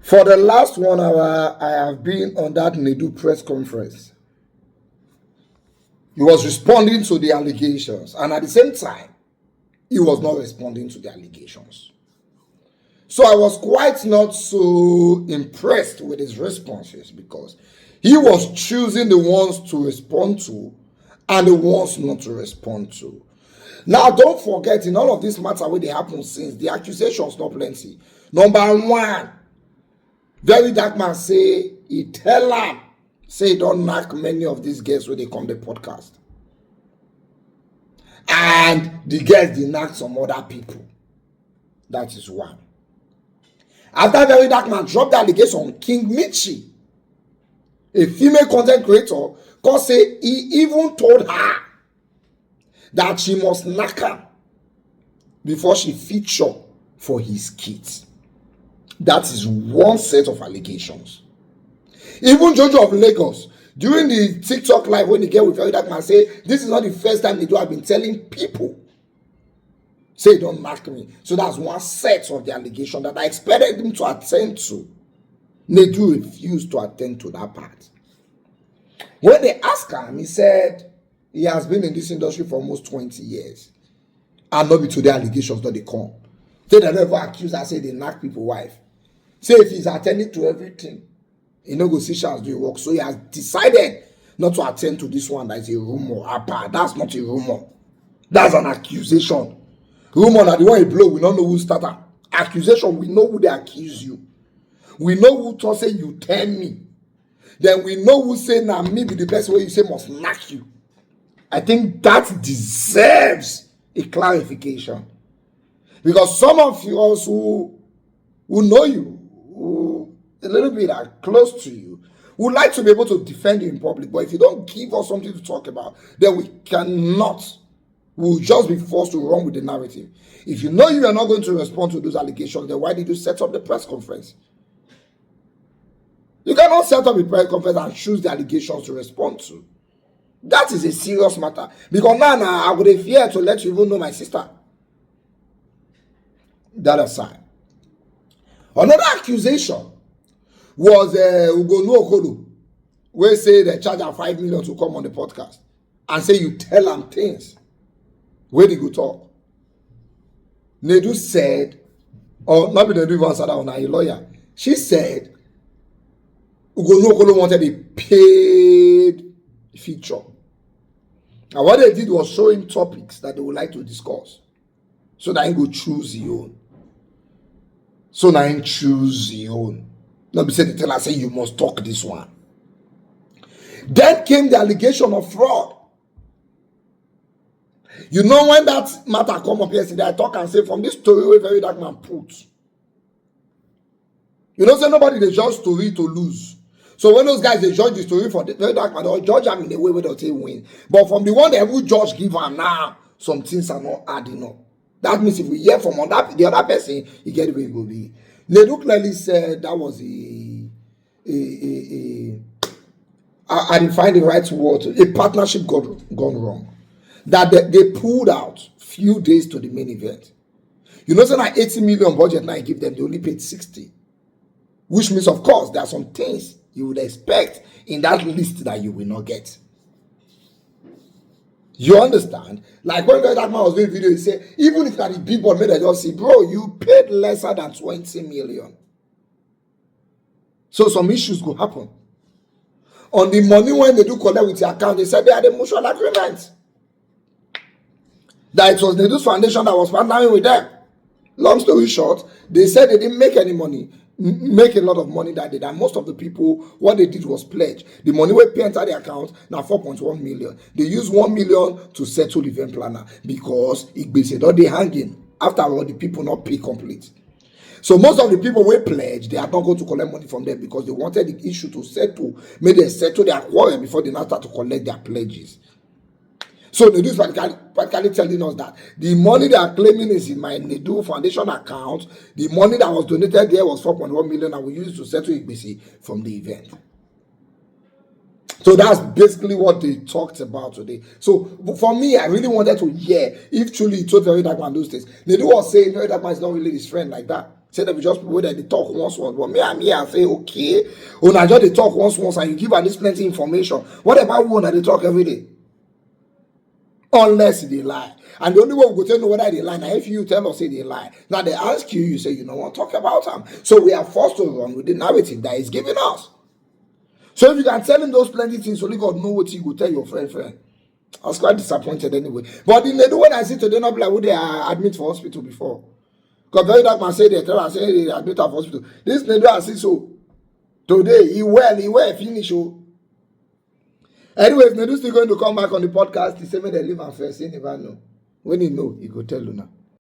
For the last 1 hour, I have been on that Nedu press conference. He was responding to the allegations, and at the same time, he was not responding to the allegations. So I was quite not so impressed with his responses because he was choosing the ones to respond to and the ones not to respond to. Now, don't forget, in all of this matter where they happen since, the accusations not plenty. Number one, verydarkman say he tell am say he don't knock many of these girls when they come the podcast. And the girls dey knack some other people. That is one. After verydarkman dropped the allegation on King Michi, a female content creator, cause say he even told her that she must knack am before she feature for his kids. That is one set of allegations. Even Jojo of Lagos, during the TikTok live when he get with verydarkman, say this is not the first time they do have been telling people, say don't mark me. So that's one set of the allegation that I expected him to attend to. Nedu refused to attend to that part. When they asked him, he said he has been in this industry for almost 20 years. And not be to the allegations that they come. Say they never accuse her, say they knock people wife. Say if he's attending to everything, he no go see chance do work. So he has decided not to attend to this one that is a rumor. That's not a rumor. That's an accusation. Rumor that the one he blow, we don't know who started. Accusation, we know who they accuse you. We know who to say you tell me. Then we know who say now me be the best way you say must knock you. I think that deserves a clarification. Because some of you also who know you, who a little bit are close to you, would like to be able to defend you in public. But if you don't give us something to talk about, then we cannot. We'll just be forced to run with the narrative. If you know you are not going to respond to those allegations, then why did you set up the press conference? You cannot set up a press conference and choose the allegations to respond to. That is a serious matter. Because now I would have feared to let you even know my sister. That aside. Another accusation was Ugonu Okolo, where say they charge her 5 million to come on the podcast and say you tell them things. Where they go talk? Nedu said, or not be Nedu even answered that one, a lawyer. She said Ugonu Okolo wanted a paid feature. And what they did was show him topics that they would like to discuss. So that he go choose his own. So now he choose his own. Not be said to tell her, say you must talk this one. Then came the allegation of fraud. You know when that matter come up yesterday, I talk and say from this story where verydarkman put. You know, say nobody they judge story to lose. So when those guys they judge the story for the verydarkman, they'll judge them in a way where they'll say win. But from the one they will judge give them now, some things are not adding up. That means if we hear from the other person, you get where it will be. Nedu clearly said that was I didn't find the right word, a partnership gone wrong. That they pulled out few days to the main event. You know, so now 80 million budget now I give them, they only paid 60. Which means, of course, there are some things you would expect in that list that you will not get. You understand? Like when verydarkman was doing video, he said, even if that the big board made a just see, bro, you paid lesser than 20 million. So some issues could happen. On the money when they do collect with your account, they said they had a mutual agreement. That it was Nedu's foundation that was partnering with them. Long story short, they said they didn't make any money, make a lot of money that day. And most of the people, what they did was pledge. The money we pay enter the account, now 4.1 million. They use 1 million to settle event planner because it basically all they hanging. After all, the people not pay complete. So most of the people we pledge, they are not going to collect money from them because they wanted the issue to settle. Maybe they settle their quarrel before they now start to collect their pledges. So Nedu is practically telling us that the money they are claiming is in my Nedu Foundation account. The money that was donated there was 4.1 million and we used it to settle Igbesi from the event. So that's basically what they talked about today. So for me, I really wanted to hear if truly he told verydarkman those things. Nedu was saying verydarkman is not really his friend like that. Say that we just people that they talk once, but me and me, I say, okay, when I just they talk once, and you give at least plenty information. What about when they talk every day? Unless they lie. And the only way we go tell know whether they lie, now if you tell us say they lie. Now they ask you, you say, you don't want to talk about them. So we are forced to run with the narrative that is giving us. So if you can tell him those plenty things, only God know what you go tell your friend. I was quite disappointed anyway. But in the when I see today, not like would they admit for hospital before. Because very dark man say they tell us say they admit for hospital. This Nedu I see so today he well finish. Oh. Anyways, Nedu still going to come back on the podcast. He say me they leave and first. He never know. When he know, he go tell you now.